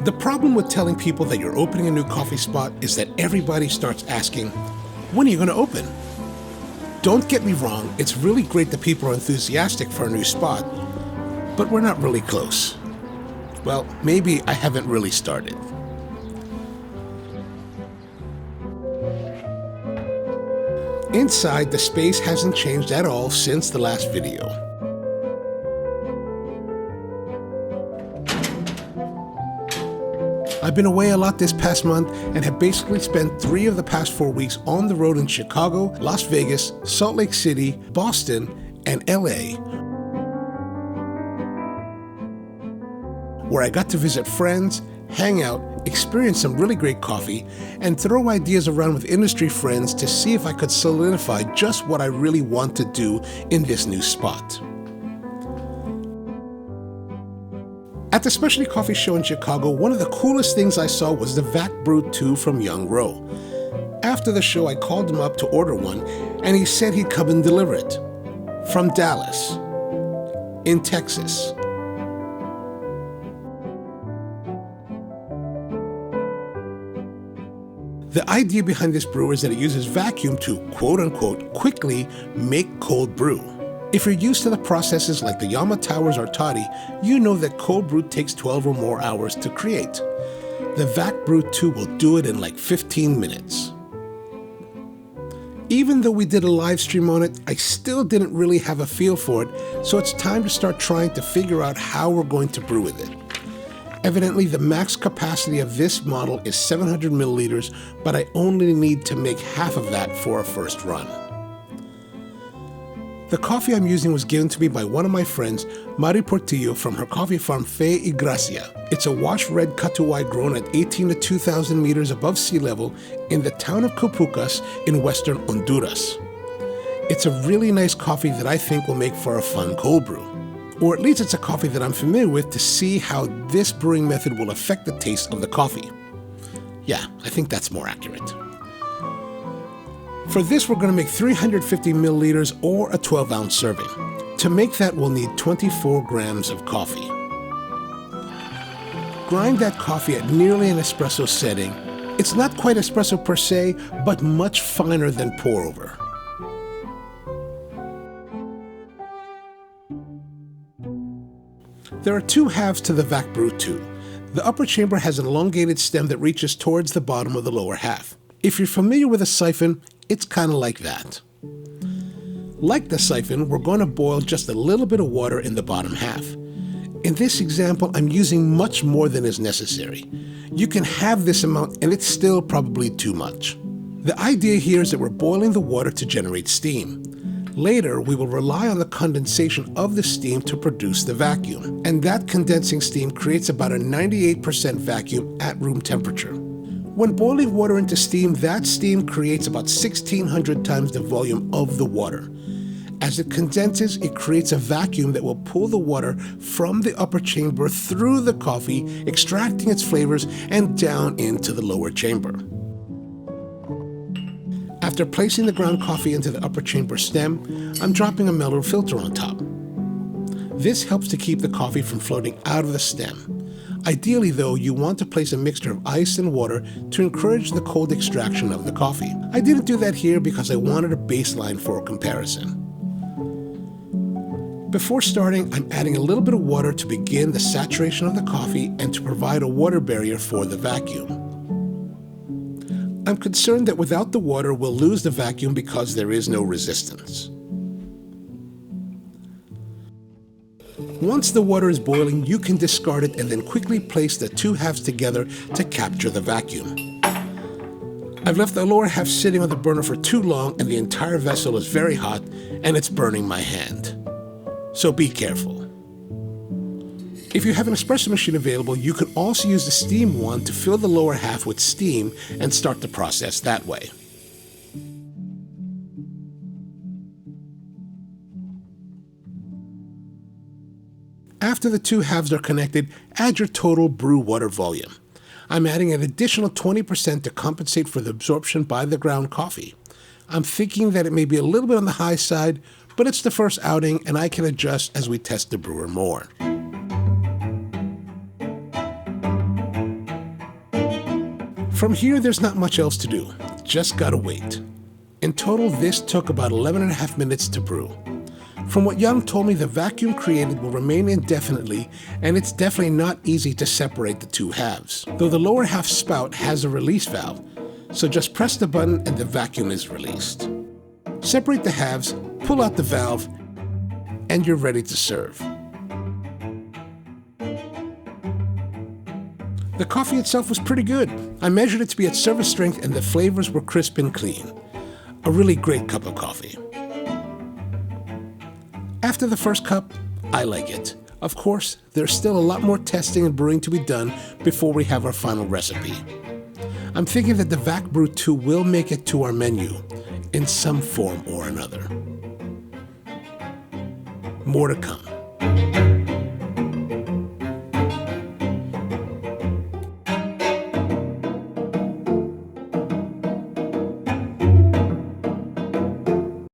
The problem with telling people that you're opening a new coffee spot is that everybody starts asking, when are you going to open? Don't get me wrong, it's really great that people are enthusiastic for a new spot, but we're not really close. Well, maybe I haven't really started. Inside, the space hasn't changed at all since the last video. I've been away a lot this past month and have basically spent 3 of the past 4 weeks on the road in Chicago, Las Vegas, Salt Lake City, Boston, and LA, where I got to visit friends, hang out, experience some really great coffee, and throw ideas around with industry friends to see if I could solidify just what I really want to do in this new spot. At the Specialty Coffee Show in Chicago, one of the coolest things I saw was the Vac Brew 2 from Young Rho. After the show, I called him up to order one, and he said he'd come and deliver it. From Dallas, in Texas. The idea behind this brewer is that it uses vacuum to, quote-unquote, quickly make cold brew. If you're used to the processes like the Yama Towers or Toddy, you know that cold brew takes 12 or more hours to create. The Vac Brew 2 will do it in like 15 minutes. Even though we did a live stream on it, I still didn't really have a feel for it, so it's time to start trying to figure out how we're going to brew with it. Evidently, the max capacity of this model is 700 milliliters, but I only need to make half of that for a first run. The coffee I'm using was given to me by one of my friends, Mari Portillo, from her coffee farm Fe y Gracia. It's a washed red Catuay grown at 18 to 2,000 meters above sea level in the town of Cupucas in western Honduras. It's a really nice coffee that I think will make for a fun cold brew. Or at least it's a coffee that I'm familiar with to see how this brewing method will affect the taste of the coffee. Yeah, I think that's more accurate. For this, we're going to make 350 milliliters or a 12-ounce serving. To make that, we'll need 24 grams of coffee. Grind that coffee at nearly an espresso setting. It's not quite espresso per se, but much finer than pour-over. There are 2 halves to the Vac Brew 2. The upper chamber has an elongated stem that reaches towards the bottom of the lower half. If you're familiar with a siphon, it's kind of like that. Like the siphon, we're going to boil just a little bit of water in the bottom half. In this example, I'm using much more than is necessary. You can have this amount and it's still probably too much. The idea here is that we're boiling the water to generate steam. Later, we will rely on the condensation of the steam to produce the vacuum, and that condensing steam creates about a 98% vacuum at room temperature. When boiling water into steam, that steam creates about 1,600 times the volume of the water. As it condenses, it creates a vacuum that will pull the water from the upper chamber through the coffee, extracting its flavors and down into the lower chamber. After placing the ground coffee into the upper chamber stem, I'm dropping a mellow filter on top. This helps to keep the coffee from floating out of the stem. Ideally, though, you want to place a mixture of ice and water to encourage the cold extraction of the coffee. I didn't do that here because I wanted a baseline for a comparison. Before starting, I'm adding a little bit of water to begin the saturation of the coffee and to provide a water barrier for the vacuum. I'm concerned that without the water, we'll lose the vacuum because there is no resistance. Once the water is boiling, you can discard it and then quickly place the 2 halves together to capture the vacuum. I've left the lower half sitting on the burner for too long and the entire vessel is very hot and it's burning my hand. So be careful. If you have an espresso machine available, you can also use the steam one to fill the lower half with steam and start the process that way. After the 2 halves are connected, add your total brew water volume. I'm adding an additional 20% to compensate for the absorption by the ground coffee. I'm thinking that it may be a little bit on the high side, but it's the first outing and I can adjust as we test the brewer more. From here, there's not much else to do. Just gotta wait. In total, this took about 11.5 minutes to brew. From what Young told me, the vacuum created will remain indefinitely, and it's definitely not easy to separate the two halves, though the lower half spout has a release valve, so just press the button and the vacuum is released. Separate the halves, pull out the valve, and you're ready to serve. The coffee itself was pretty good. I measured it to be at service strength and the flavors were crisp and clean. A really great cup of coffee. After the first cup, I like it. Of course, there's still a lot more testing and brewing to be done before we have our final recipe. I'm thinking that the Vac Brew 2 will make it to our menu in some form or another. More to come.